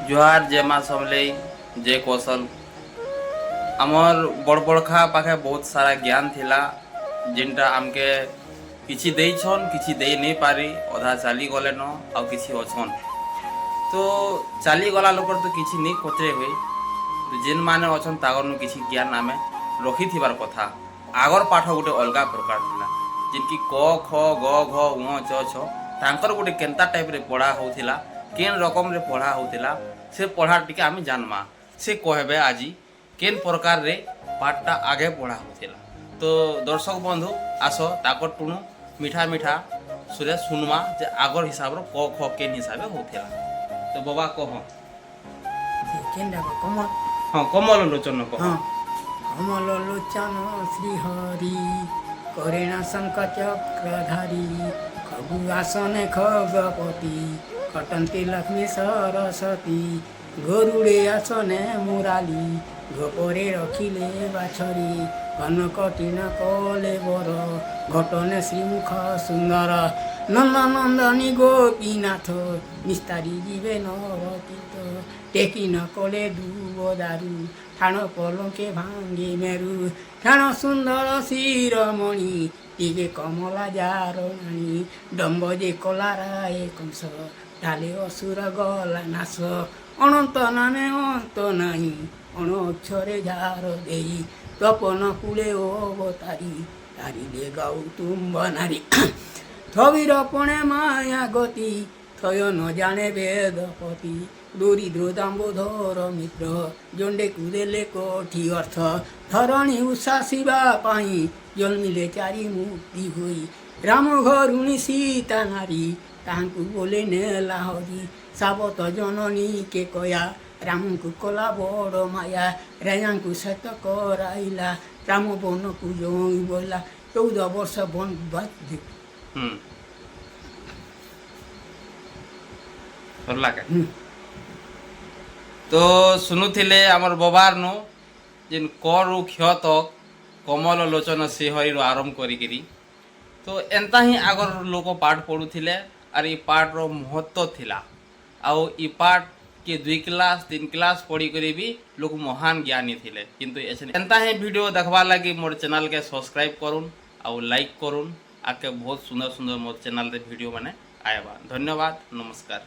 जुहार जय माँ समलेई जय कौशल आमर बड़ बड़खा पाखे बहुत सारा ज्ञान थिला जिनटा आमके किछि देइछन किछि देई नहीं पारी अधा चाली गले न आ किछि अछन तो चाली गला लोकर तो किछि नहीं कोतरे हुए तो जेन माने अछन तागर नु किछि ज्ञान आमे रखी थिबार कथा आगर पाठ गोटे अलगा प्रकार थिला जिनकी क ख ग घ उ च छ तांकर गोटे केंता टाइप रे पढ़ा होथिला केन रकम रे पढ़ा होथिला से पढ़ा टिके आमे जानमा से कहबे आजी केन प्रकार रे पाठटा आगे पढ़ा होथिला तो दर्शक बंधु आस ताकर टुणु मीठा मीठा सुरे सुनमा जे आगर हिसाब रो क ख केन हिसाबे होथिला तो बाबा कह केंदा कमल हां कमल लोचन कह हाँ कमल लोचन श्री हरि करेणा शंकर चक्रधारी खगु आसने खगपति खटंती लक्ष्मी सरस्वती गरुड़े आसने मुराली गोपरे रखिले बाछरी कनकटिन कले बर घटने श्रीमुख सुंदर नंदनंदनी गोपीनाथ निस्तारी जीवे नरतीर्थ टेकी न कले दुबदारु ठाण पलंके भांगे मेरु ठाण सुंदर शिरोमणि टिके कमला जार नाणी डम्ब जे कलाराए कंस ढाले असुर गला नाश अनंत नामे अंत नाही अण अक्षरे जार देई तपन कूले अवतारी तारिले गौतम नारी थविरपणे माया गति थय न जाने वेदपति दरिद्र दाम्बोधर मित्र जंडे कुदेले कोठी अर्थ धरणी उषासिबा पाई जन्मिले चारि मुक्ति होई राम घरुणी सीता नारी तांकु बोले नेला हरि साबत जननी के कया राम को कला बड़ माया राजा को सत कराइला राम बन को जोई बोला 14 वर्ष बन बात तो सुनुथिले आमर बबार नु जिन करु क्ष तक कमल लोचन श्रीहरि रो आरंभ करी तो एंता ही आगर लोक पाठ पढ़ुथिले और ये पाठ रो महत्व थिला आउ ई पाठ के 2 क्लास 3 क्लास पढ़ी करी भी लोग महान ज्ञानी थिले किंतु एंता ही वीडियो देखबा लगी मोर चैनल के सब्सक्राइब करुन आउ लाइक करुन आके बहुत सुंदर सुंदर मोर चैनल रे वीडियो माने आएबा धन्यवाद नमस्कार।